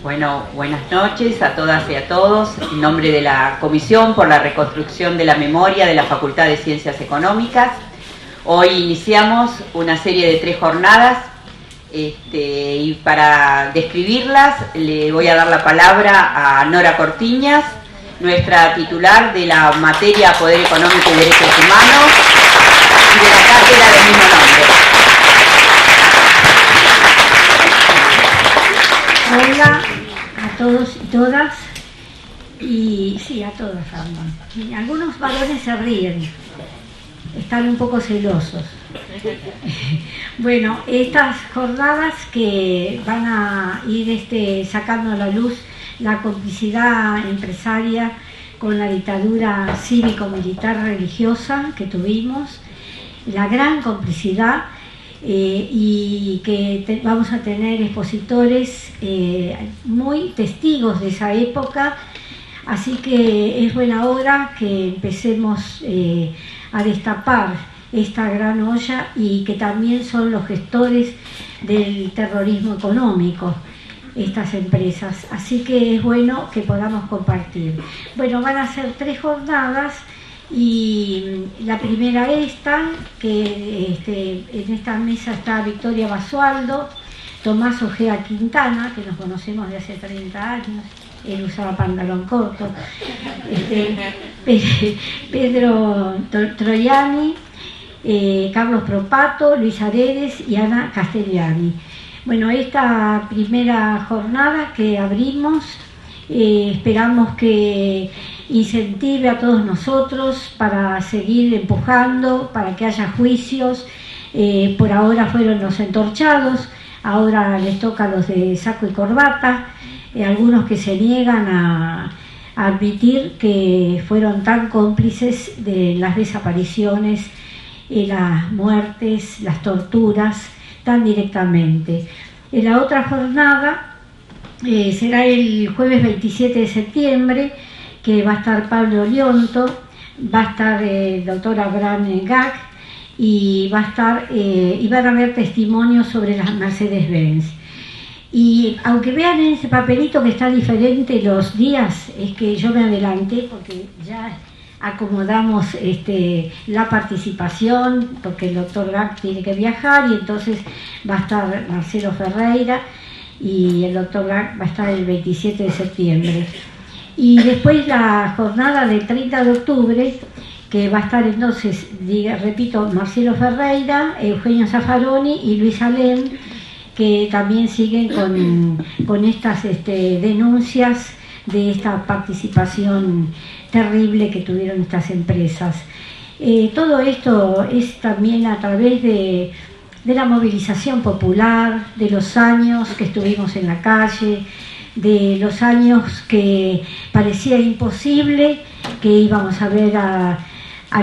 Bueno, buenas noches a todas y a todos. En nombre de la Comisión por la Reconstrucción de la Memoria de la Facultad de Ciencias Económicas, hoy iniciamos una serie de 3 jornadas y para describirlas le voy a dar la palabra a Nora Cortiñas, nuestra titular de la materia Poder Económico y Derechos Humanos y de la cátedra del mismo nombre. Hola a todos y todas, y sí, a todas, y algunos varones se ríen, están un poco celosos. Bueno, estas jornadas que van a ir sacando a la luz la complicidad empresaria con la dictadura cívico-militar religiosa que tuvimos, la gran complicidad, y que vamos a tener expositores muy testigos de esa época, así que es buena hora que empecemos a destapar esta gran olla y que también son los gestores del terrorismo económico, estas empresas, así que es bueno que podamos compartir. Bueno, van a ser 3 jornadas. Y la primera que en esta mesa está Victoria Basualdo, Tomás Ojea Quintana, que nos conocemos de hace 30 años, él usaba pantalón corto, Pedro Troiani, Carlos Propato, Luis Aredes y Ana Castellani. Bueno, esta primera jornada que abrimos, esperamos que incentive a todos nosotros para seguir empujando, para que haya juicios. Por ahora fueron los entorchados, ahora les toca a los de saco y corbata, algunos que se niegan a admitir que fueron tan cómplices de las desapariciones, las muertes, las torturas, tan directamente. En la otra jornada será el jueves 27 de septiembre, que va a estar Pablo Lionto, va a estar el doctor Abraham Gag y van a haber testimonios sobre las Mercedes-Benz. Y aunque vean en ese papelito que está diferente los días, es que yo me adelanté porque ya acomodamos la participación, porque el doctor Gag tiene que viajar y entonces va a estar Marcelo Ferreira y el doctor Gag va a estar el 27 de septiembre. Y después la jornada del 30 de octubre, que va a estar entonces, repito, Marcelo Ferreira, Eugenio Zaffaroni y Luis Alem, que también siguen con estas denuncias de esta participación terrible que tuvieron estas empresas. Todo esto es también a través de la movilización popular, de los años que estuvimos en la calle, de los años que parecía imposible que íbamos a ver a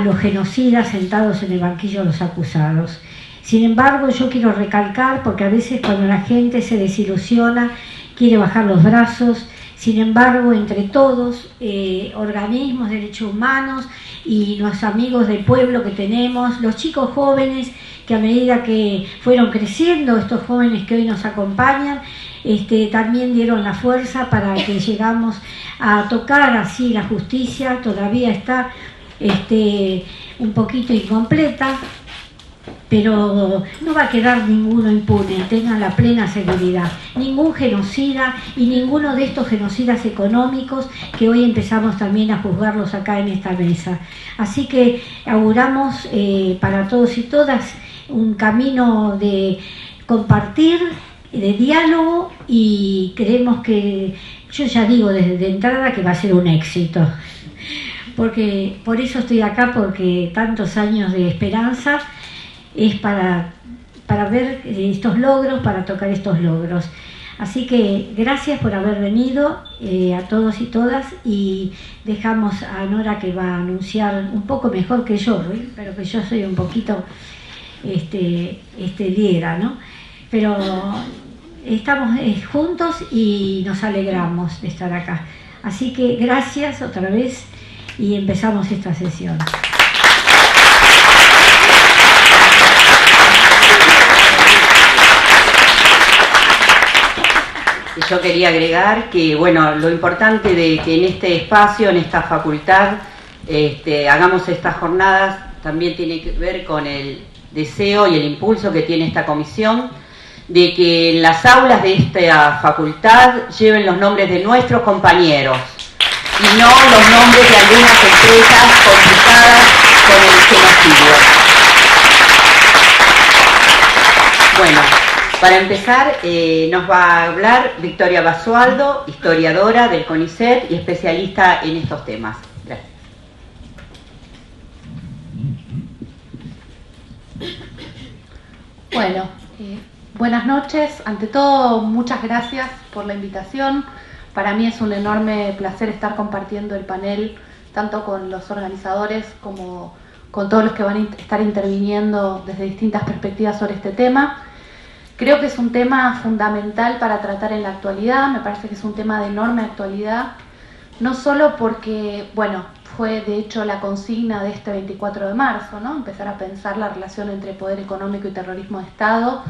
los genocidas sentados en el banquillo de los acusados. Sin embargo, yo quiero recalcar, porque a veces cuando la gente se desilusiona, quiere bajar los brazos. Sin embargo, entre todos, organismos de derechos humanos y los amigos del pueblo que tenemos, los chicos jóvenes que a medida que fueron creciendo, estos jóvenes que hoy nos acompañan, también dieron la fuerza para que llegamos a tocar así la justicia. Todavía está un poquito incompleta, pero no va a quedar ninguno impune, tengan la plena seguridad. Ningún genocida y ninguno de estos genocidas económicos que hoy empezamos también a juzgarlos acá en esta mesa. Así que auguramos para todos y todas un camino de compartir, de diálogo, y creemos que, yo ya digo desde de entrada que va a ser un éxito, porque por eso estoy acá, porque tantos años de esperanza es para ver estos logros, para tocar estos logros. Así que gracias por haber venido a todos y todas, y dejamos a Nora que va a anunciar un poco mejor que yo, pero que yo soy un poquito liera, ¿no? Pero estamos juntos y nos alegramos de estar acá. Así que gracias otra vez y empezamos esta sesión. yo quería agregar que, bueno, lo importante de que en este espacio, en esta facultad, hagamos estas jornadas también tiene que ver con el deseo y el impulso que tiene esta comisión de que en las aulas de esta facultad lleven los nombres de nuestros compañeros y no los nombres de algunas empresas complicadas con el genocidio. Bueno, para empezar nos va a hablar Victoria Basualdo, historiadora del CONICET y especialista en estos temas. Gracias. Bueno, buenas noches. Ante todo, muchas gracias por la invitación. Para mí es un enorme placer estar compartiendo el panel, tanto con los organizadores como con todos los que van a estar interviniendo desde distintas perspectivas sobre este tema. Creo que es un tema fundamental para tratar en la actualidad, me parece que es un tema de enorme actualidad, no solo porque, bueno, fue de hecho la consigna de este 24 de marzo, ¿no? Empezar a pensar la relación entre poder económico y terrorismo de Estado,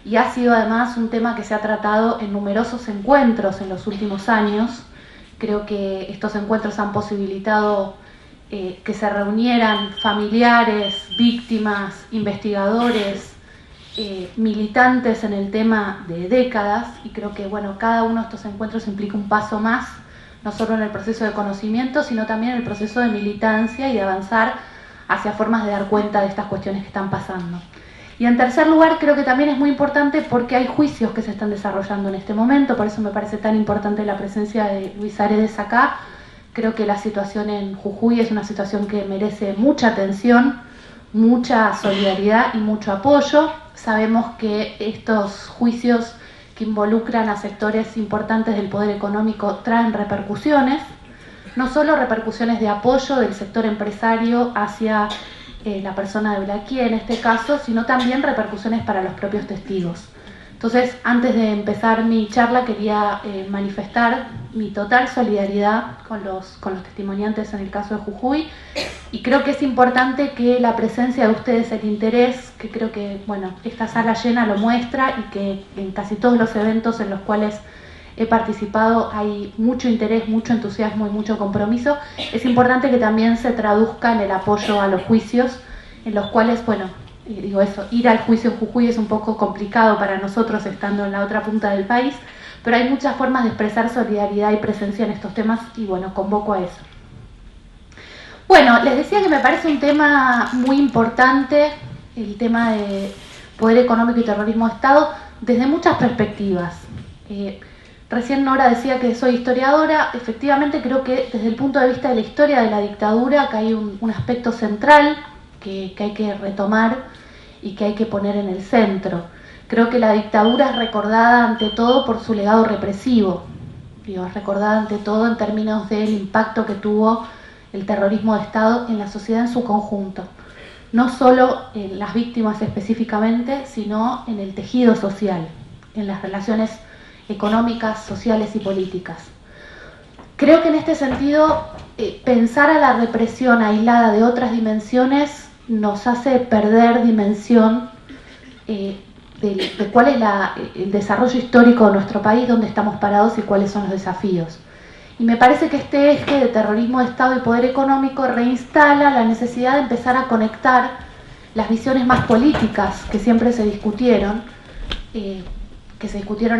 y ha sido además un tema que se ha tratado en numerosos encuentros en los últimos años. Creo que estos encuentros han posibilitado que se reunieran familiares, víctimas, investigadores, militantes en el tema de décadas, y creo que, bueno, cada uno de estos encuentros implica un paso más, no solo en el proceso de conocimiento, sino también en el proceso de militancia y de avanzar hacia formas de dar cuenta de estas cuestiones que están pasando. Y en tercer lugar, creo que también es muy importante porque hay juicios que se están desarrollando en este momento, por eso me parece tan importante la presencia de Luis Aredes acá. Creo que la situación en Jujuy es una situación que merece mucha atención, mucha solidaridad y mucho apoyo. Sabemos que estos juicios que involucran a sectores importantes del poder económico traen repercusiones, no solo repercusiones de apoyo del sector empresario hacia la persona de Blaquier en este caso, sino también repercusiones para los propios testigos. Entonces, antes de empezar mi charla, quería manifestar mi total solidaridad con los testimoniantes en el caso de Jujuy, y creo que es importante que la presencia de ustedes, el interés, que creo que, bueno, esta sala llena lo muestra, y que en casi todos los eventos en los cuales he participado hay mucho interés, mucho entusiasmo y mucho compromiso. Es importante que también se traduzca en el apoyo a los juicios, en los cuales, bueno, digo eso, ir al juicio en Jujuy es un poco complicado para nosotros estando en la otra punta del país, pero hay muchas formas de expresar solidaridad y presencia en estos temas, y bueno, convoco a eso. Bueno, les decía que me parece un tema muy importante, el tema de poder económico y terrorismo de Estado, desde muchas perspectivas. Recién Nora decía que soy historiadora. Efectivamente creo que desde el punto de vista de la historia de la dictadura, que hay un aspecto central que hay que retomar y que hay que poner en el centro. Creo que la dictadura es recordada ante todo por su legado represivo, es recordada ante todo en términos del impacto que tuvo el terrorismo de Estado en la sociedad en su conjunto, no solo en las víctimas específicamente, sino en el tejido social, en las relaciones económicas, sociales y políticas. Creo que en este sentido pensar a la represión aislada de otras dimensiones nos hace perder dimensión de cuál es el desarrollo histórico de nuestro país, dónde estamos parados y cuáles son los desafíos. Y me parece que este eje de terrorismo de Estado y poder económico reinstala la necesidad de empezar a conectar las visiones más políticas que siempre se discutieron,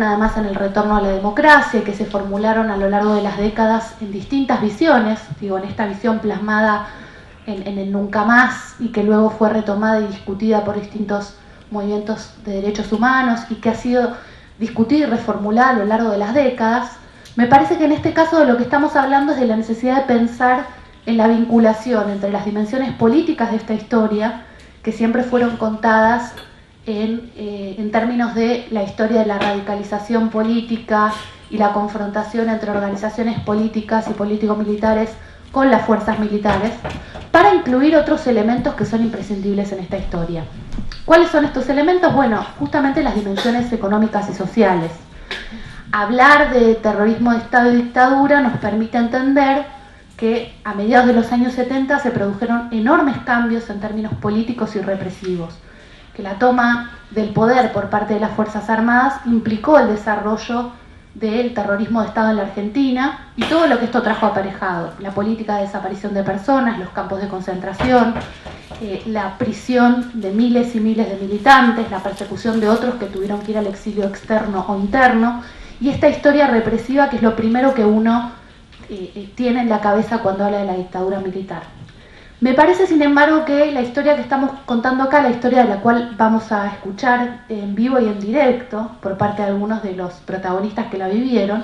además en el retorno a la democracia, que se formularon a lo largo de las décadas en distintas visiones, en esta visión plasmada en el Nunca Más, y que luego fue retomada y discutida por distintos movimientos de derechos humanos, y que ha sido discutida y reformulada a lo largo de las décadas. Me parece que en este caso de lo que estamos hablando es de la necesidad de pensar en la vinculación entre las dimensiones políticas de esta historia, que siempre fueron contadas en términos de la historia de la radicalización política y la confrontación entre organizaciones políticas y político-militares con las fuerzas militares, para incluir otros elementos que son imprescindibles en esta historia. ¿Cuáles son estos elementos? Bueno, justamente las dimensiones económicas y sociales. Hablar de terrorismo de Estado y dictadura nos permite entender que a mediados de los años 70 se produjeron enormes cambios en términos políticos y represivos, que la toma del poder por parte de las Fuerzas Armadas implicó el desarrollo del terrorismo de Estado en la Argentina y todo lo que esto trajo aparejado, la política de desaparición de personas, los campos de concentración, la prisión de miles y miles de militantes, la persecución de otros que tuvieron que ir al exilio externo o interno, y esta historia represiva que es lo primero que uno tiene en la cabeza cuando habla de la dictadura militar. Me parece, sin embargo, que la historia que estamos contando acá, la historia de la cual vamos a escuchar en vivo y en directo por parte de algunos de los protagonistas que la vivieron,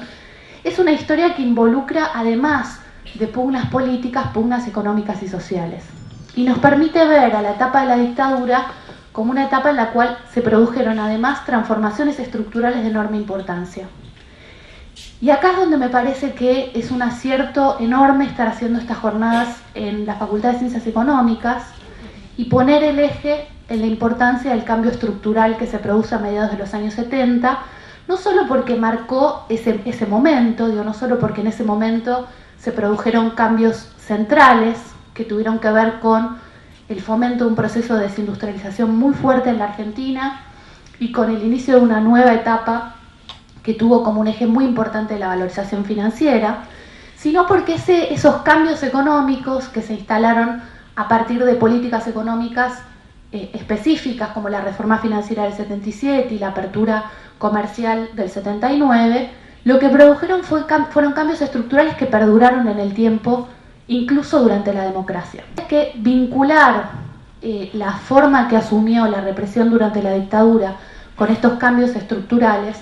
es una historia que involucra, además de pugnas políticas, pugnas económicas y sociales. Y nos permite ver a la etapa de la dictadura como una etapa en la cual se produjeron, además, transformaciones estructurales de enorme importancia. Y acá es donde me parece que es un acierto enorme estar haciendo estas jornadas en la Facultad de Ciencias Económicas y poner el eje en la importancia del cambio estructural que se produce a mediados de los años 70, no solo porque marcó ese momento, no solo porque en ese momento se produjeron cambios centrales que tuvieron que ver con el fomento de un proceso de desindustrialización muy fuerte en la Argentina y con el inicio de una nueva etapa que tuvo como un eje muy importante la valorización financiera, sino porque esos cambios económicos que se instalaron a partir de políticas económicas específicas como la reforma financiera del 77 y la apertura comercial del 79, lo que produjeron fueron cambios estructurales que perduraron en el tiempo, incluso durante la democracia. Es que vincular la forma que asumió la represión durante la dictadura con estos cambios estructurales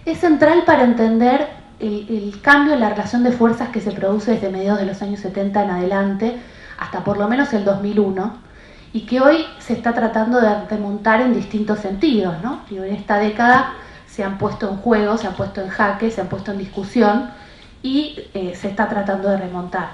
es central para entender el cambio en la relación de fuerzas que se produce desde mediados de los años 70 en adelante, hasta por lo menos el 2001, y que hoy se está tratando de remontar en distintos sentidos, ¿no? Y en esta década se han puesto en juego, se han puesto en jaque, se han puesto en discusión y se está tratando de remontar.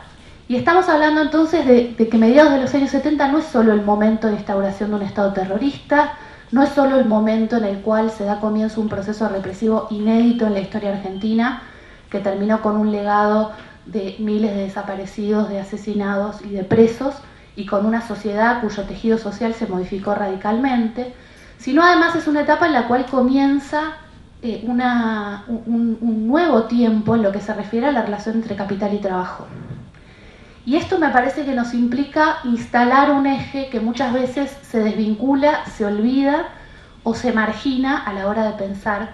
Y estamos hablando entonces de que mediados de los años 70 no es solo el momento de instauración de un Estado terrorista, no es solo el momento en el cual se da comienzo a un proceso represivo inédito en la historia argentina, que terminó con un legado de miles de desaparecidos, de asesinados y de presos, y con una sociedad cuyo tejido social se modificó radicalmente, sino además es una etapa en la cual comienza un nuevo tiempo en lo que se refiere a la relación entre capital y trabajo. Y esto me parece que nos implica instalar un eje que muchas veces se desvincula, se olvida o se margina a la hora de pensar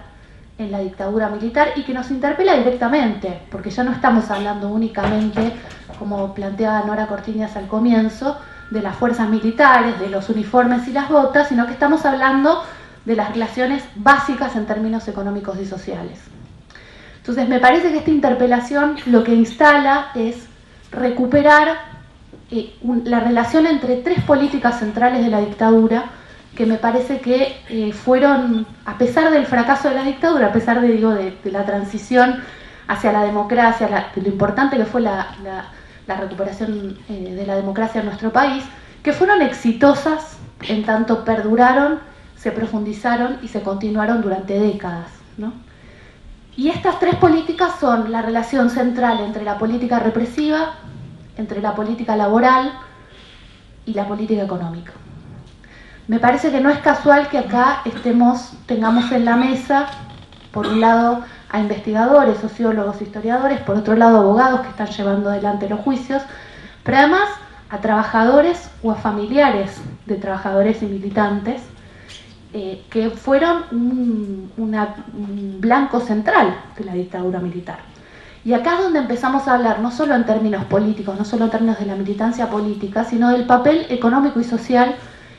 en la dictadura militar y que nos interpela directamente, porque ya no estamos hablando únicamente, como planteaba Nora Cortiñas al comienzo, de las fuerzas militares, de los uniformes y las botas, sino que estamos hablando de las relaciones básicas en términos económicos y sociales. Entonces me parece que esta interpelación lo que instala es recuperar la relación entre tres políticas centrales de la dictadura que me parece que fueron, a pesar del fracaso de la dictadura, a pesar de la transición hacia la democracia, de lo importante que fue la recuperación de la democracia en nuestro país, que fueron exitosas en tanto perduraron, se profundizaron y se continuaron durante décadas, ¿no? Y estas tres políticas son la relación central entre la política represiva, entre la política laboral y la política económica. Me parece que no es casual que acá tengamos en la mesa, por un lado, a investigadores, sociólogos, historiadores, por otro lado, abogados que están llevando adelante los juicios, pero además a trabajadores o a familiares de trabajadores y militantes, que fueron un blanco central de la dictadura militar. Y acá es donde empezamos a hablar no solo en términos políticos, no solo en términos de la militancia política, sino del papel económico y social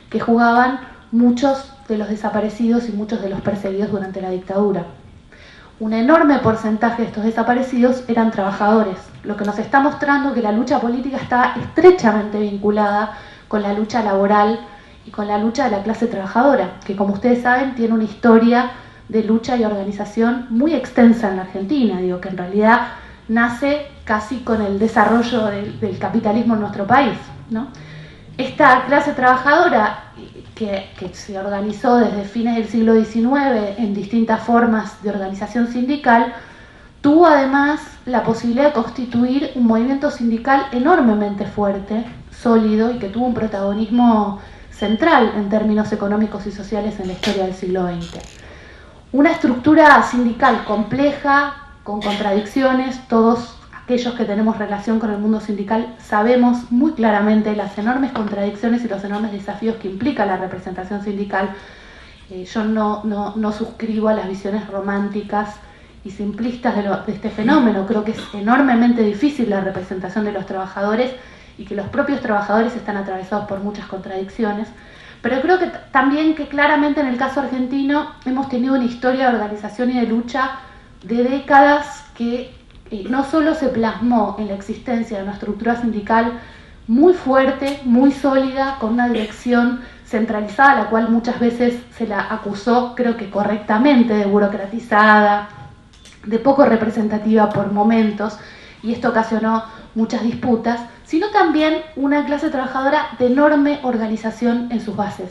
que jugaban muchos de los desaparecidos y muchos de los perseguidos durante la dictadura. Un enorme porcentaje de estos desaparecidos eran trabajadores, lo que nos está mostrando que la lucha política está estrechamente vinculada con la lucha laboral y con la lucha de la clase trabajadora, que como ustedes saben tiene una historia de lucha y organización muy extensa en la Argentina, que en realidad nace casi con el desarrollo del capitalismo en nuestro país, ¿no? Esta clase trabajadora que se organizó desde fines del siglo XIX en distintas formas de organización sindical, tuvo además la posibilidad de constituir un movimiento sindical enormemente fuerte, sólido y que tuvo un protagonismo central en términos económicos y sociales en la historia del siglo XX. Una estructura sindical compleja, con contradicciones. Todos aquellos que tenemos relación con el mundo sindical sabemos muy claramente las enormes contradicciones y los enormes desafíos que implica la representación sindical. Yo no suscribo a las visiones románticas y simplistas de este fenómeno. Creo que es enormemente difícil la representación de los trabajadores y que los propios trabajadores están atravesados por muchas contradicciones. Pero creo que también que claramente en el caso argentino hemos tenido una historia de organización y de lucha de décadas que no solo se plasmó en la existencia de una estructura sindical muy fuerte, muy sólida, con una dirección centralizada, a la cual muchas veces se la acusó, creo que correctamente, de burocratizada, de poco representativa por momentos, y esto ocasionó muchas disputas, sino también una clase trabajadora de enorme organización en sus bases,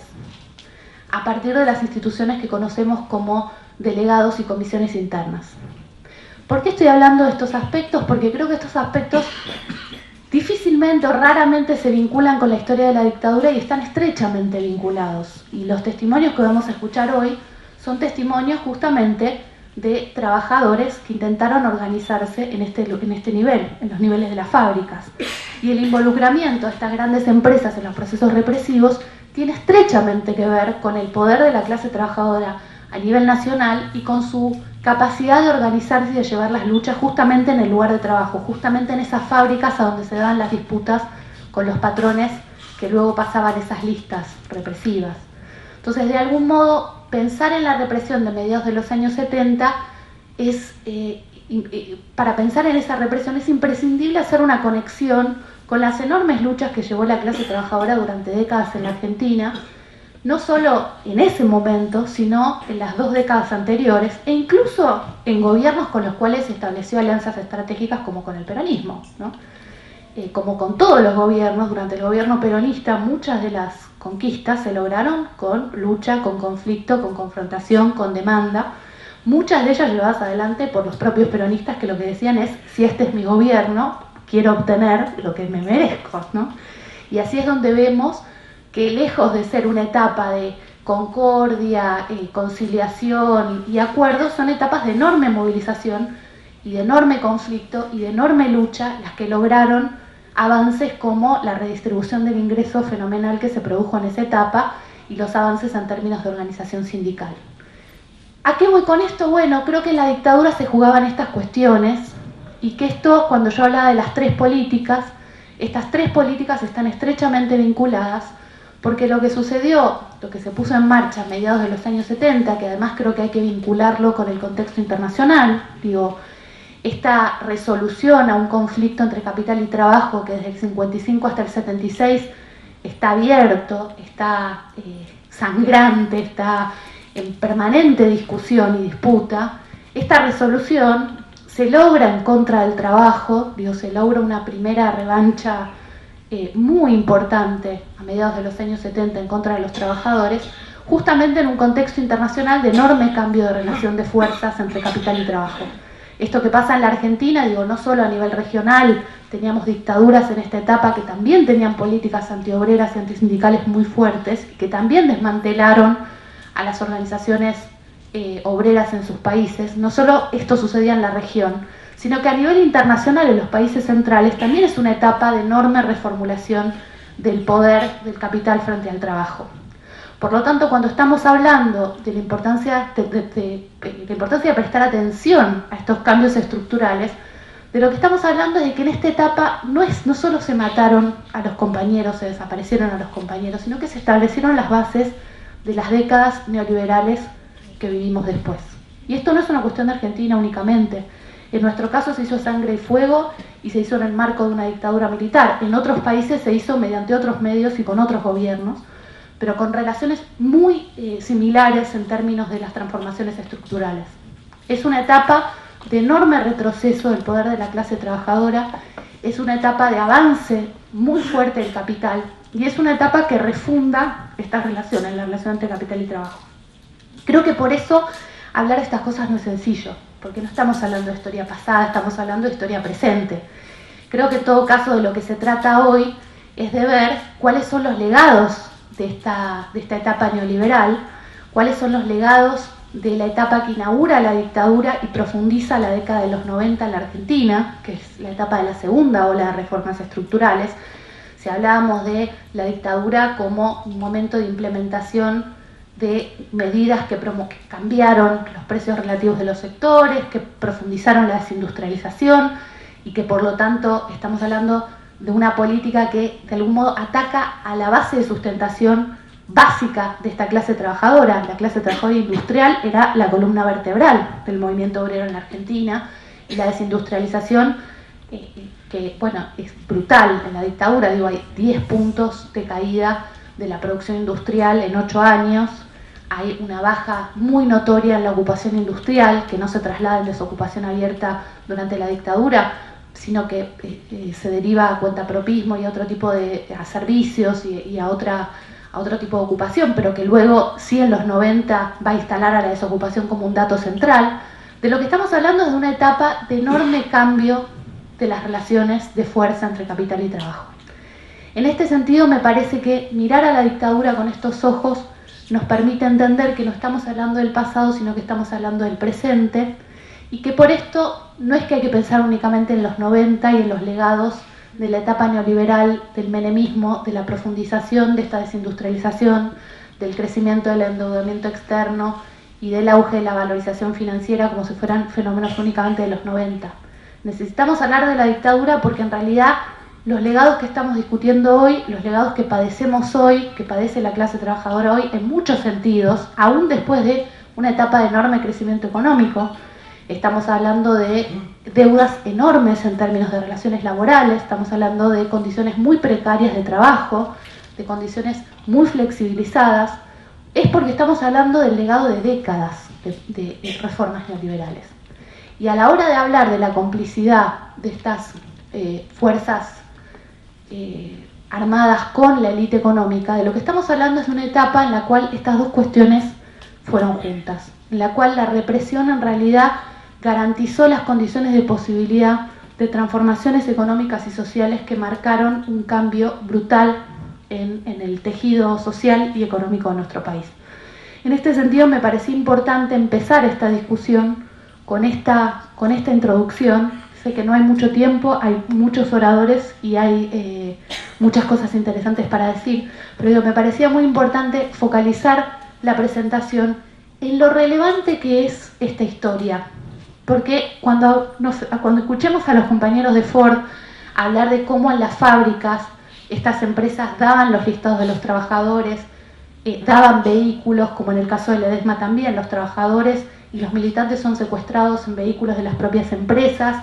a partir de las instituciones que conocemos como delegados y comisiones internas. ¿Por qué estoy hablando de estos aspectos? Porque creo que estos aspectos difícilmente o raramente se vinculan con la historia de la dictadura y están estrechamente vinculados. Y los testimonios que vamos a escuchar hoy son testimonios justamente de trabajadores que intentaron organizarse en este nivel, en los niveles de las fábricas. Y el involucramiento de estas grandes empresas en los procesos represivos tiene estrechamente que ver con el poder de la clase trabajadora a nivel nacional y con su capacidad de organizarse y de llevar las luchas justamente en el lugar de trabajo, justamente en esas fábricas a donde se daban las disputas con los patrones que luego pasaban esas listas represivas. Entonces, de algún modo, pensar en la represión de mediados de los años 70 es, para pensar en esa represión es imprescindible hacer una conexión con las enormes luchas que llevó la clase trabajadora durante décadas en la Argentina, no solo en ese momento, sino en las 2 décadas anteriores, e incluso en gobiernos con los cuales se estableció alianzas estratégicas como con el peronismo, ¿no? Como con todos los gobiernos, durante el gobierno peronista muchas de las conquistas se lograron con lucha, con conflicto, con confrontación, con demanda, muchas de ellas llevadas adelante por los propios peronistas que lo que decían es: si este es mi gobierno, quiero obtener lo que me merezco, ¿no? Y así es donde vemos que, lejos de ser una etapa de concordia, conciliación y acuerdos, son etapas de enorme movilización y de enorme conflicto y de enorme lucha las que lograron avances como la redistribución del ingreso fenomenal que se produjo en esa etapa y los avances en términos de organización sindical. ¿A qué voy con esto? Bueno, creo que en la dictadura se jugaban estas cuestiones y que esto, cuando yo hablaba de las 3 políticas, estas 3 políticas están estrechamente vinculadas, porque lo que sucedió, lo que se puso en marcha a mediados de los años 70, que además creo que hay que vincularlo con el contexto internacional, digo, esta resolución a un conflicto entre capital y trabajo que desde el 55 hasta el 76 está abierto, está sangrante, está en permanente discusión y disputa, esta resolución se logra en contra del trabajo, digo, se logra una primera revancha muy importante a mediados de los años 70 en contra de los trabajadores, justamente en un contexto internacional de enorme cambio de relación de fuerzas entre capital y trabajo. Esto que pasa en la Argentina, digo, no solo a nivel regional, teníamos dictaduras en esta etapa que también tenían políticas antiobreras y antisindicales muy fuertes, y que también desmantelaron a las organizaciones obreras en sus países. No solo esto sucedía en la región, sino que a nivel internacional, en los países centrales, también es una etapa de enorme reformulación del poder del capital frente al trabajo. Por lo tanto, cuando estamos hablando de la importancia de prestar atención a estos cambios estructurales, de lo que estamos hablando es de que en esta etapa no solo se mataron a los compañeros, se desaparecieron a los compañeros, sino que se establecieron las bases de las décadas neoliberales que vivimos después. Y esto no es una cuestión de Argentina únicamente. En nuestro caso se hizo sangre y fuego y se hizo en el marco de una dictadura militar. En otros países se hizo mediante otros medios y con otros gobiernos, pero con relaciones muy similares en términos de las transformaciones estructurales. Es una etapa de enorme retroceso del poder de la clase trabajadora, es una etapa de avance muy fuerte del capital y es una etapa que refunda estas relaciones, la relación entre capital y trabajo. Creo que por eso hablar de estas cosas no es sencillo, porque no estamos hablando de historia pasada, estamos hablando de historia presente. Creo que en todo caso de lo que se trata hoy es de ver cuáles son los legados de esta etapa neoliberal, cuáles son los legados de la etapa que inaugura la dictadura y profundiza la década de los 90 en la Argentina, que es la etapa de la segunda ola de reformas estructurales. Si hablábamos de la dictadura como un momento de implementación de medidas que cambiaron los precios relativos de los sectores, que profundizaron la desindustrialización y que por lo tanto estamos hablando de una política que de algún modo ataca a la base de sustentación básica de esta clase trabajadora. La clase trabajadora industrial era la columna vertebral del movimiento obrero en la Argentina, y la desindustrialización, que bueno, es brutal en la dictadura. Digo, hay 10 puntos de caída de la producción industrial en 8 años, hay una baja muy notoria en la ocupación industrial, que no se traslada en desocupación abierta durante la dictadura, sino que se deriva a cuentapropismo y a otro tipo de servicios y a otro tipo de ocupación, pero que luego sí en los 90 va a instalar a la desocupación como un dato central. De lo que estamos hablando es de una etapa de enorme cambio de las relaciones de fuerza entre capital y trabajo. En este sentido, me parece que mirar a la dictadura con estos ojos nos permite entender que no estamos hablando del pasado, sino que estamos hablando del presente, y que por esto no es que hay que pensar únicamente en los 90 y en los legados de la etapa neoliberal, del menemismo, de la profundización de esta desindustrialización, del crecimiento del endeudamiento externo y del auge de la valorización financiera como si fueran fenómenos únicamente de los 90. Necesitamos hablar de la dictadura porque en realidad los legados que estamos discutiendo hoy, los legados que padecemos hoy, que padece la clase trabajadora hoy, en muchos sentidos, aún después de una etapa de enorme crecimiento económico, estamos hablando de deudas enormes en términos de relaciones laborales, estamos hablando de condiciones muy precarias de trabajo, de condiciones muy flexibilizadas, es porque estamos hablando del legado de décadas de reformas neoliberales. Y a la hora de hablar de la complicidad de estas fuerzas armadas con la élite económica, de lo que estamos hablando es de una etapa en la cual estas dos cuestiones fueron juntas, en la cual la represión en realidad garantizó las condiciones de posibilidad de transformaciones económicas y sociales que marcaron un cambio brutal en el tejido social y económico de nuestro país. En este sentido, me parecía importante empezar esta discusión con esta introducción. Sé que no hay mucho tiempo, hay muchos oradores y hay muchas cosas interesantes para decir, pero me parecía muy importante focalizar la presentación en lo relevante que es esta historia. Porque cuando escuchemos a los compañeros de Ford hablar de cómo en las fábricas estas empresas daban los listados de los trabajadores, daban vehículos, como en el caso de Ledesma también, los trabajadores y los militantes son secuestrados en vehículos de las propias empresas,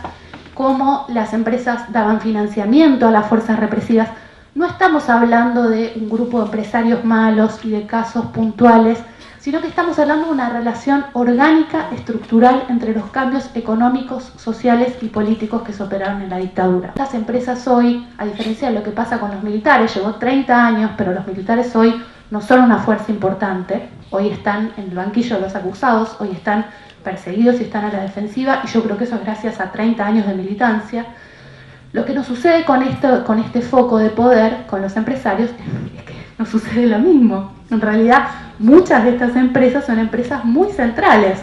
cómo las empresas daban financiamiento a las fuerzas represivas, no estamos hablando de un grupo de empresarios malos y de casos puntuales, sino que estamos hablando de una relación orgánica, estructural, entre los cambios económicos, sociales y políticos que se operaron en la dictadura. Las empresas hoy, a diferencia de lo que pasa con los militares, llevó 30 años, pero los militares hoy no son una fuerza importante, hoy están en el banquillo de los acusados, hoy están perseguidos y están a la defensiva, y yo creo que eso es gracias a 30 años de militancia. Lo que nos sucede con este foco de poder, con los empresarios, es que nos sucede lo mismo. En realidad, muchas de estas empresas son empresas muy centrales.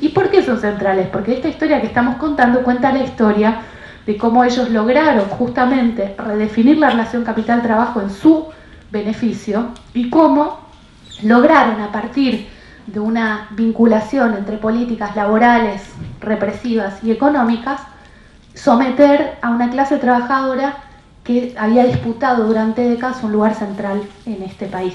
¿Y por qué son centrales? Porque esta historia que estamos contando cuenta la historia de cómo ellos lograron justamente redefinir la relación capital-trabajo en su beneficio y cómo lograron, a partir de una vinculación entre políticas laborales, represivas y económicas, someter a una clase trabajadora que había disputado durante décadas un lugar central en este país.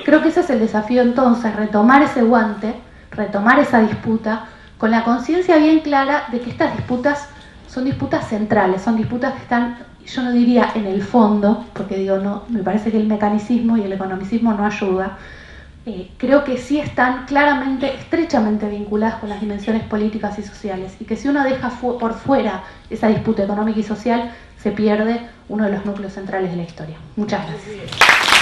Creo que ese es el desafío entonces, retomar ese guante, retomar esa disputa, con la conciencia bien clara de que estas disputas son disputas centrales, son disputas que están, yo no diría en el fondo, porque digo, no, me parece que el mecanicismo y el economicismo no ayuda. Creo que sí están claramente, estrechamente vinculadas con las dimensiones políticas y sociales, y que si uno deja por fuera esa disputa económica y social, se pierde uno de los núcleos centrales de la historia. Muchas gracias.